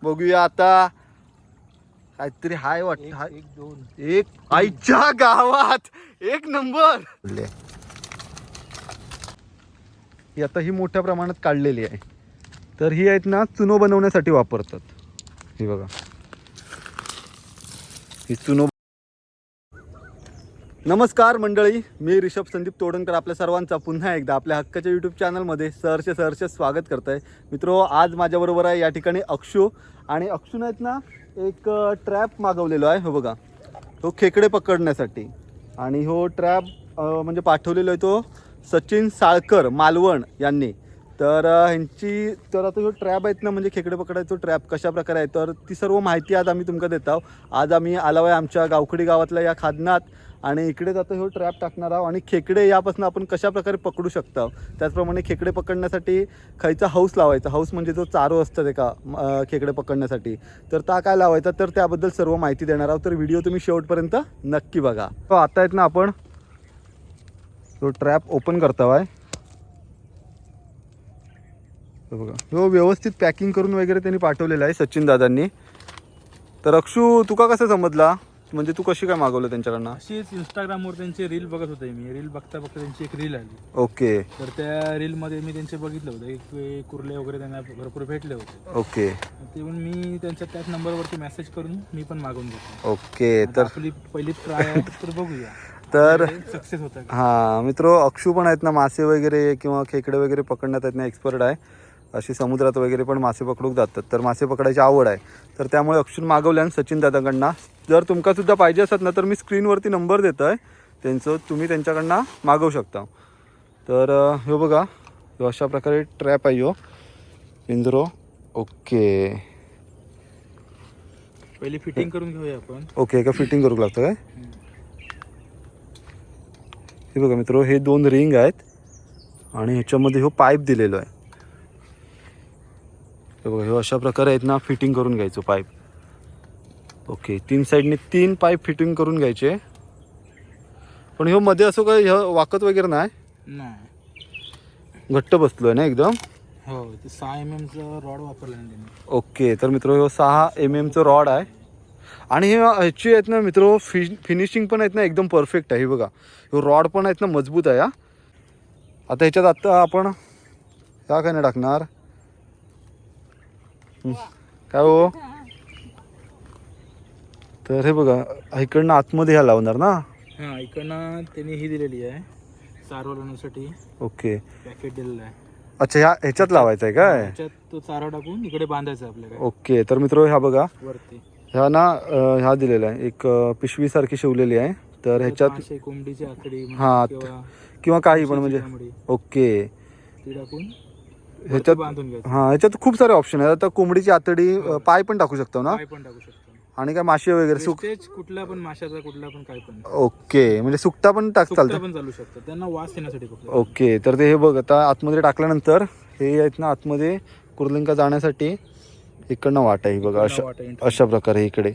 बघूया आता काहीतरी हाय वाटत. एक आईच्या गावात एक नंबर. ही आता ही मोठ्या प्रमाणात काढलेली आहे. तर ही आहेत ना चुनो बनवण्यासाठी वापरतात. ही बघा ही चुनो. नमस्कार मंडळी, मी ऋषभ संदीप तोडणकर आपल्या सर्वांचा पुन्हा एकदा आपल्या हक्काच्या यूट्यूब चॅनलमध्ये सहर्ष स्वागत करत आहे. मित्रो, आज माझ्याबरोबर आहे या ठिकाणी अक्षू. आणि अक्षूने आहेत ना एक ट्रॅप मागवलेलो आहे. हो बघा, तो खेकडे पकडण्यासाठी. आणि हो ट्रॅप म्हणजे पाठवलेलो आहे तो सचिन साळकर मालवण यांनी. तर ह्यांची तर आता जो ट्रॅप आहेत ना म्हणजे खेकडे पकडायचो ट्रॅप कशा प्रकारे आहे तर ती सर्व माहिती आज आम्ही तुमका देत आहोत. आज आम्ही आलो आहे आमच्या गावखडी गावातल्या या खादनात आणि इकडेच आता हो ट्रॅप टाकणार आहोत. आणि खेकडे यापासून आपण कशा प्रकारे पकडू शकतो, त्याचप्रमाणे खेकडे पकडण्यासाठी खायचा हाऊस लावायचा. हाऊस म्हणजे जो चारो असतं ते का खेकडे पकडण्यासाठी, तर ता काय लावायचा तर त्याबद्दल सर्व माहिती देणार आहोत. तर व्हिडिओ तुम्ही शेवटपर्यंत नक्की बघा. तो आता आहेत ना आपण तो ट्रॅप ओपन करतो आहे. बघा हो व्यवस्थित पॅकिंग करून वगैरे त्यांनी पाठवलेलं आहे सचिन दादांनी. तर अक्षू तुका कसं समजला, म्हणजे तू कशी काय मागवलं त्यांच्याकडनं? अशीच इंस्टाग्रामवर त्यांची रील बघत होते मी. रील बघता बघता त्यांची एक रील आली. ओके. तर त्या रीलमध्ये मी त्यांचे बघितलं होतं एक कुर्ले वगैरे त्यांना भरपूर भेटले होते. ओके. ते म्हणून मी त्यांच्या त्याच नंबरवरती मेसेज करून मी पण मागवून घेतलं. ओके. तर आपली पहिली ट्राय आहे तर बघूया तर सक्सेस होता. हां मित्रो, अक्षू पण आहेत ना मासे वगैरे किंवा खेकडे वगैरे पकडण्यात आहेत ना एक्सपर्ट आहे. अशी समुद्रात वगैरे पण मासे पकडूक जातात. तर मासे पकडायची आवड आहे. तर त्यामुळे अक्षून मागवले आणि सचिन दादाकडनं. जर तुमकासुद्धा पाहिजे असत ना तर मी स्क्रीनवरती नंबर देतो आहे त्यांचं, तुम्ही त्यांच्याकडनं मागवू शकता. तर हो बघा, हो अशा प्रकारे ट्रॅप आहे हो पिंजरो. ओके. पहिली फिटिंग करून घेऊया आपण. ओके, का फिटिंग करू लागतं काय? हे बघा मित्रो, हे 2 रिंग आहेत आणि ह्याच्यामध्ये हो पाईप दिलेलो आहे. हे बघा, हे अशा प्रकारे आहेत ना फिटिंग करून घ्यायचं पाईप. ओके, 3 साईडने 3 पाईप फिटिंग करून घ्यायचे. पण ह्यो मध्ये असं काय वाकत वगैरे नाही, घट्ट बसलो आहे ना एकदम. हो, ते 6 mm रॉड वापरला त्यांनी. ओके. तर मित्रो ह्यो 6 mm रॉड आहे. आणि हे ह्याची आहेत ना मित्रो फिनिशिंग पण आहेत ना एकदम परफेक्ट आहे. हे बघा, ह्यो रॉड पण आहेत ना मजबूत आहे. आता ह्याच्यात आता आपण ह्या काय नाही टाकणार काय हो. तर हे बघा, इकडनं आतमध्ये ह्या लावणार ना. हां, इकडनं त्यांनी ही दिलेली आहे चारो लावण्यासाठी. ओके. पॅकेट दिलेलं आहे. अच्छा, ह्याच्यात लावायचं आहे काय? ह्याच्यात तो चारा टाकून इकडे बांधायचा आपल्याला. ओके. तर मित्रो ह्या बघा, वरती ह्या ना ह्या दिलेला आहे एक पिशवीसारखी शिवलेली आहे. तर ह्याच्यात कोंबडीची आतडी हां किंवा काही पण म्हणजे ओके ती टाकून ह्याच्यात बांधून घ्यायचं. हां, ह्याच्यात खूप सारे ऑप्शन आहेत. आता कोंबडीची आतडी पाय पण टाकू शकतो ना, काय पण टाकू शकतो. आणि काय मासे वगैरे कुठला पण माशाचा कुठला पण काय पण. ओके, म्हणजे सुकटा पण चालतं पण चालू शकतं, त्यांना वास येण्यासाठी फक्त. ओके. तर ते हे बघ, आता आतमध्ये टाकल्यानंतर हे आहेत ना आतमध्ये कुर्लिंका जाण्यासाठी इकडनं वाट आहे बघा, अशा प्रकारे इकडे.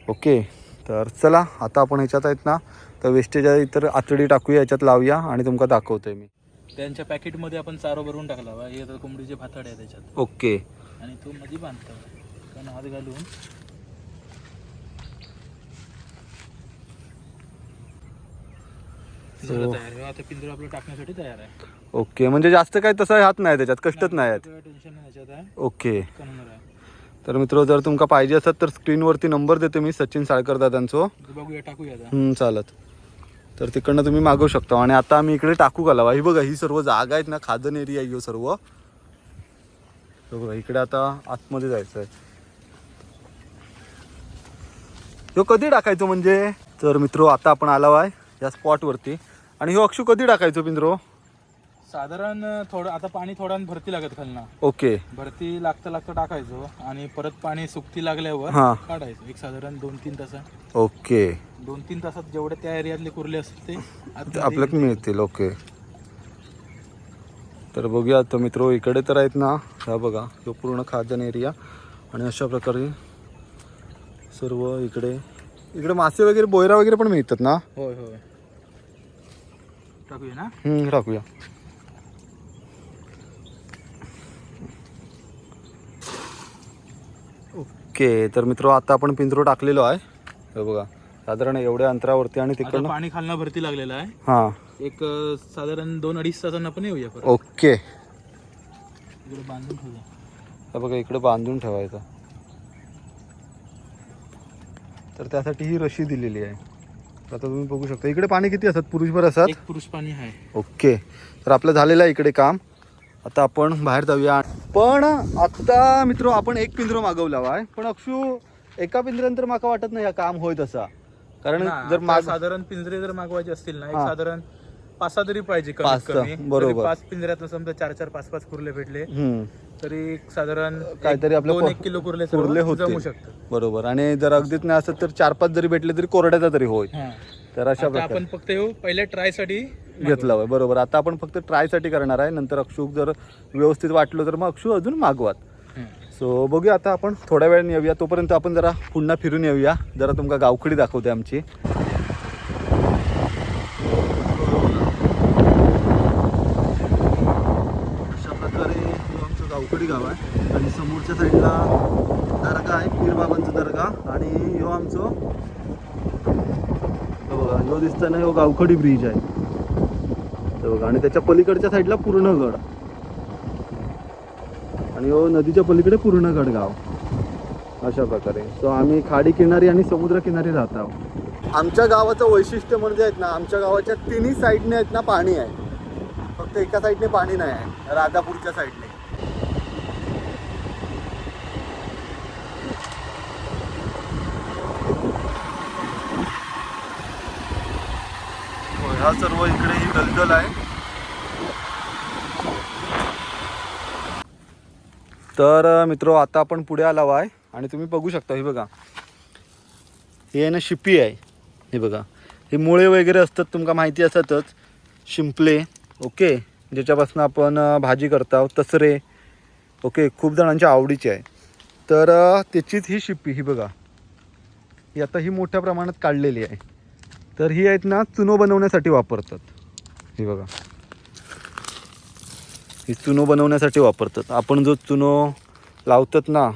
ओके. तर चला आता आपण ह्याच्यात आहेत ना तर वेस्टेज आहे तर आतडी टाकूया, याच्यात लावूया आणि तुमका दाखवतोय मी. त्यांच्या पॅकेटमध्ये आपण चारो भरून टाकला बा. हे तर कोंबडीचे भातड आहे त्याच्यात. ओके. आणि तो मध्ये बांधतो कारण हात घालून. आता पिंजरा आपलं टाकण्यासाठी तयार आहे. ओके, म्हणजे जास्त काय तसं हात नाही त्याच्यात, कष्टच नाही आहेत. टेन्शन नाही त्याच्यात आहे. ओके. तर मित्र, जर तुमका पाहिजे असत तर स्क्रीनवरती नंबर देतो मी सचिन साळकर दादांचो. बघूया, टाकूया. चालत. तर तिकडनं तुम्ही मागवू शकता. आणि आता आम्ही इकडे टाकू घालावा. ही बघा, ही सर्व जागा आहेत ना खादन एरिया आहे सर्व. बघा इकडे आता आतमध्ये जायचं आहे. ह्यो कधी टाकायचो म्हणजे? तर मित्रो, आता आपण आलो आहे या स्पॉटवरती. आणि ह्यो अक्षू कधी टाकायचो पिंजरो? साधारण थोडं आता पाणी थोडा भरती लागत खालना. ओके. भरती लागता टाकायचो आणि परत पाणी सुकती लागल्यावर काढायचं. एक साधारण 2-3 तासात. ओके. 2-3 तासात जेवढे त्या एरियातले कुर्ले असतील ते आपल्याला मिळतील. ओके. तर बघूया तर मित्रो, इकडे तर आहेत ना ह्या बघा, तो पूर्ण खाद्यान एरिया. आणि अशा प्रकारे सर्व इकडे मासे वगैरे बोयरा वगैरे पण मिळतात ना. होय होय, टाकूया ना. टाकूया. ओके. तर मित्र आता आपण पिंजरो टाकलेलो आहे हे बघा, साधारण एवढ्या अंतरावरती आणि आता तिकडनं पाणी खालना भरती लागलेलं आहे. हां एक साधारण 2-2.5 तासांना आपण येऊया परत. ओके. इकडे बांधून ठेवूया. हे बघा इकडे बांधून ठेवायचं. तर त्यासाठी ही रशी दिलेली आहे. आता तुम्ही बघू शकता इकडे पाणी किती असतात, पुरुषभर असतात. एक पुरुष पाणी आहे. ओके. तर आपलं झालेलं आहे इकडे काम. आता आपण बाहेर जाऊया. पण आता मित्र आपण एक पिंजरो मागवला आहे, पण अक्षू एका पिंजऱ्यानंतर माका वाटत नाही हा काम होय तसा. कारण जर साधारण पिंजरे जर मागवायचे असतील ना, एक साधारण 5-6 तरी पाहिजे कमीत 5-6, कमी. बरोबर. 5 पिंजऱ्यात समजा 4-4, 5-5 कुर्ले भेटले तरी एक साधारण काहीतरी आपलं 2-1 किलो कुर्ले होते. जमू शकतात. बरोबर. आणि जर अगदीच नाही असत तर 4-5 जरी भेटले तरी कोरड्याचा तरी होय. तर अशा आता आपण फक्त पहिल्या ट्राय साठी घेतला होय. बरोबर. आता आपण फक्त ट्राय साठी करणार आहे. नंतर अक्षू जर व्यवस्थित वाटलं तर मग अक्षू अजून मागवात. सो बघूया. आता आपण थोड्या वेळाने येऊया. तोपर्यंत आपण जरा पुन्हा फिरून येऊया. जरा तुमका गावखडी दाखवते आमची. अशा प्रकारे आमचं गावखडी गाव आहे आणि समोरच्या साईडला दर्गा आहे, पीरबाबांचा दर्गा. आणि ह्यो आमचं बघा ह्यो दिसताना ह्यो गावखडी ब्रिज आहे बघा. आणि त्याच्या पलीकडच्या साईडला पूर्णगड आणि ह्यो नदीच्या पलीकडे पूर्णगड गाव. अशा प्रकारे. सो आम्ही खाडी किनारी आणि समुद्र किनारी राहत आहोत. आमच्या गावाचं वैशिष्ट्य म्हणजे आहेत ना, आमच्या गावाच्या तिन्ही साईडने आहेत ना पाणी आहे. फक्त एका साईडने पाणी नाही आहे, राधापूरच्या साईडने. हा सर्व इकडे ही दलदल आहे. तर मित्र आता आपण पुढे आलो आहे आणि तुम्ही बघू शकता हे बघा, हे आहे ना शिपी आहे. हे बघा हे मुळे वगैरे असतात, तुमका माहिती असतातच. शिंपले ओके, ज्याच्यापासून आपण भाजी करता. तसरे ओके, खूप जणांच्या आवडीचे आहे. तर त्याचीच ही शिपी ही बघा, ही आता ही मोठ्या प्रमाणात काढलेली आहे. तर ही आहेत ना चुनो बनवण्यासाठी वापरतात. ही बघा ही चुनो बनवण्यासाठी वापरतात. आपण जो चुनो लावतात ना,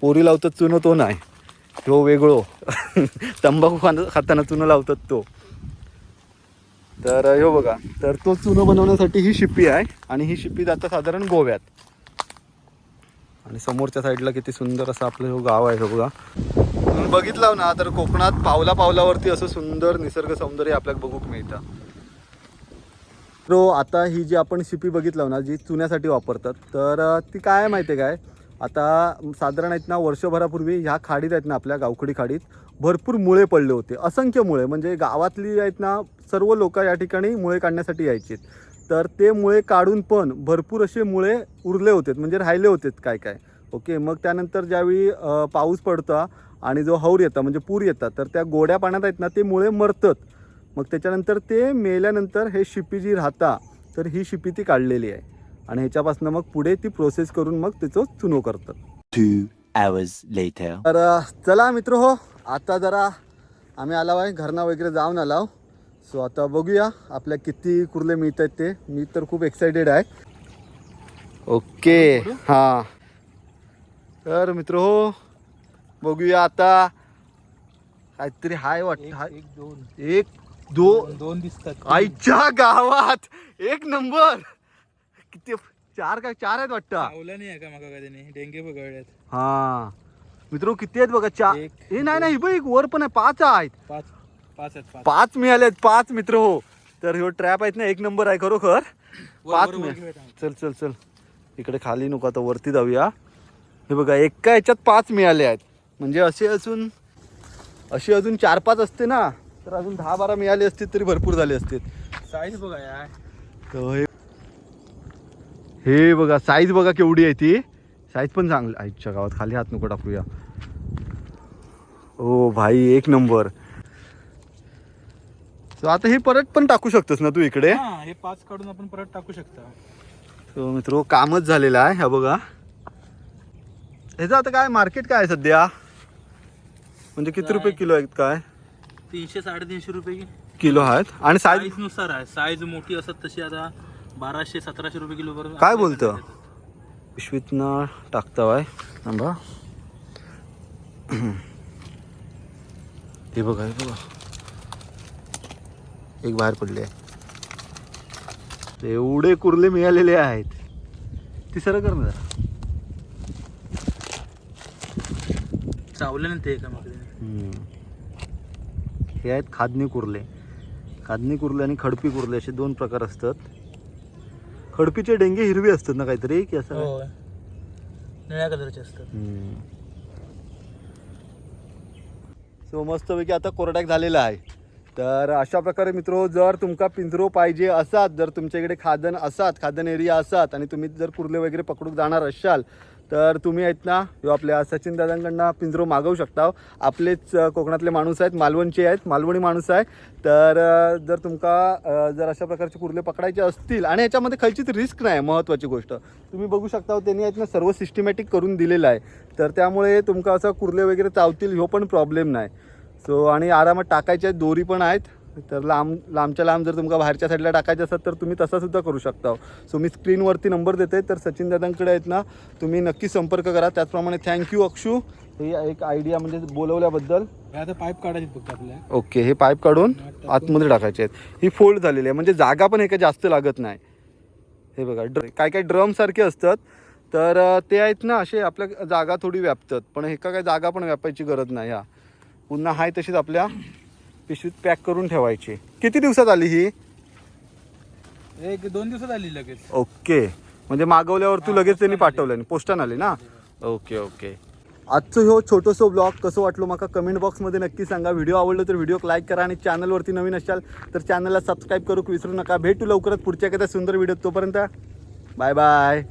पोरी लावतात चुनो तो नाही, तो वेगळो तंबाखू खाताना चुनो लावतात तो. तर ह्यो बघा, तर तो चुनो बनवण्यासाठी ही शिपी आहे. आणि ही शिपी जातं साधारण गोव्यात. आणि समोरच्या साईडला किती सुंदर असं आपलं हे गाव आहे. बघा तुम्ही बघितलं ना तर कोकणात पावला पावलावरती असं सुंदर निसर्ग सौंदर्य आपल्याला बघूक मिळतं. तो आता ही जी आपण शिपी बघितलं ना, जी चुन्यासाठी वापरतात, तर ती काय माहिती आहे काय, आता साधारण आहेत ना वर्षभरापूर्वी ह्या खाडीत आहेत ना, आपल्या गावखडी खाडीत भरपूर मुळे पडले होते. असंख्य मुळे, म्हणजे गावातली आहेत ना सर्व लोक या ठिकाणी मुळे काढण्यासाठी यायचे. तर ते मुळे काढून पण भरपूर असे मुळे उरले होते, म्हणजे राहिले होते काय काय. ओके. मग त्यानंतर ज्यावेळी पाऊस पडता आणि जो हौर येतात म्हणजे पूर येतात, तर त्या गोड्या पाण्यात आहेत ना ते मुळे मरतात. मग त्याच्यानंतर ते मेल्यानंतर हे शिपी जी राहता, तर ही शिपी ती काढलेली आहे. आणि ह्याच्यापासून मग पुढे ती प्रोसेस करून मग त्याचं चुनो करतात. 2 hours later. तर चला मित्र हो, आता जरा आम्ही आलो आहे घरना वगैरे जाऊन आलो. सो आता बघूया आपल्या किती कुर्ले मिळत आहेत ते. मी तर खूप एक्सायटेड आहे. ओके. हां तर मित्र हो बघूया आता. काहीतरी हाय वाटतं. 1-2 दिसतात आईच्या गावात एक नंबर. किती 4 आहेत वाटतं. आवला नाही आहे का मका कधी नाही, डेंगे बघायला. हा मित्र किती आहेत बघा. 4 हे नाही बघ, वर पण आहे 5 आहेत. 5 मिळालेत 5 मित्र हो. तर ह्यो ट्रॅप आहेत ना एक नंबर आहे खरोखर. 5 मिळाले. चल चल चल इकडे खाली नको, आता वरती जाऊया. हे बघा एका ह्याच्यात 5 मिळाले आहेत. म्हणजे असे अजून 4-5 असते ना तर अजून 10-12 मिळाले असते तरी भरपूर झाले असते. साईज बघा यार. तर हे बघा साईज बघा केवढी आहे ती. साईज पण चांगली. आईच्या गावात खाली हात नको टाकूया. ओ भाई एक नंबर. सो आता हे परत पण टाकू शकतोस ना तू इकडे. हे 5 काढून आपण परत टाकू शकता. सो मित्र कामच झालेलं आहे. हा बघा ह्याचं आता काय मार्केट काय आहे सध्या, म्हणजे किती रुपये किलो आहेत काय. 300-350 रुपये किलो आहेत. आणि साईज नुसार आहे. साईज मोठी असत तशी आता 1200-1700 रुपये किलो पर्यंत. काय बोलतं पिशवीतनं टाकता वाय थांबा. हे बघा हे बघा, एक बाहेर पडले आहे. एवढे कुर्ले मिळालेले आहेत. ती सरळ कर ना जरा. चावलं ना ते एका मागं. हे आहेत खादनी कुर्ले. खादनी कुर्ले आणि खडपी कुर्ले असे दोन प्रकार असतात. खडपीचे डेंगे हिरवे असतात ना काहीतरी, की असं हो, निळ्या कलरचे असतात. सो मस्तपैकी आता कोरडॅक झालेला आहे. तर अशा प्रकारे मित्रो, जर तुमका पिंजरो पाहिजे असात, जर तुमच्या इकडे खादन असात, खादन एरिया असात आणि तुम्ही जर कुर्ले वगैरे पकडून जाणार असाल तर तुम्ही आहेत ना आपल्या सचिन दादांकडनं पिंजरो मागवू शकता. आपलेच कोकणातले माणूस आहेत, मालवणचे आहेत, मालवणी माणूस आहे. तर जर तुमका जर अशा प्रकारचे कुर्ले पकडायचे असतील आणि याच्यामध्ये खायचीच रिस्क नाही, महत्त्वाची गोष्ट तुम्ही बघू शकता त्यांनी आहेत ना सर्व सिस्टमॅटिक करून दिलेलं आहे. तर त्यामुळे तुमका असं कुर्ले वगैरे चावतील ह्यो पण प्रॉब्लेम नाही. सो आणि आरामात टाकायच्या दोरी पण आहेत. तर लांबच्या लांब जर तुमका बाहेरच्या साईडला टाकायचं असेल तर तुम्ही तसासुद्धा करू शकता. सो मी स्क्रीनवरती नंबर देते, तर सचिन दादांकडे आहेत ना तुम्ही नक्की संपर्क करा. त्याचप्रमाणे थँक्यू अक्षू, ही एक आयडिया म्हणजे बोलवल्याबद्दल. आता पाईप काढायचे फक्त आपल्या. ओके, हे पाईप काढून आतमध्ये टाकायचे आहेत. ही फोल्ड झालेली आहे म्हणजे जागा पण हे काय जास्त लागत नाही. हे बघा काय काय ड्रम सारखे असतात, तर ते आहेत ना असे आपल्या जागा थोडी व्यापतात, पण हे काय जागा पण व्यापायची गरज नाही. हा पुन्हा हाय तशीच आपल्या पिशवीत पॅक करून ठेवायची. किती दिवसात आली ही? 1-2 दिवसात आली लगेच. ओके, म्हणजे मागवल्यावर तू लगेच त्यांनी पाठवलं, पोस्टाने आली ना. Okay okay. आजचं ह्यो छोटंसं ब्लॉग कसं वाटलं माका कमेंट बॉक्समध्ये नक्की सांगा. व्हिडिओ आवडलं तर व्हिडिओ लाईक करा आणि चॅनलवरती नवीन असाल तर चॅनलला सबस्क्राईब करूक विसरू नका. भेटू लवकरच पुढच्या एखाद्या सुंदर व्हिडिओ. तोपर्यंत बाय बाय.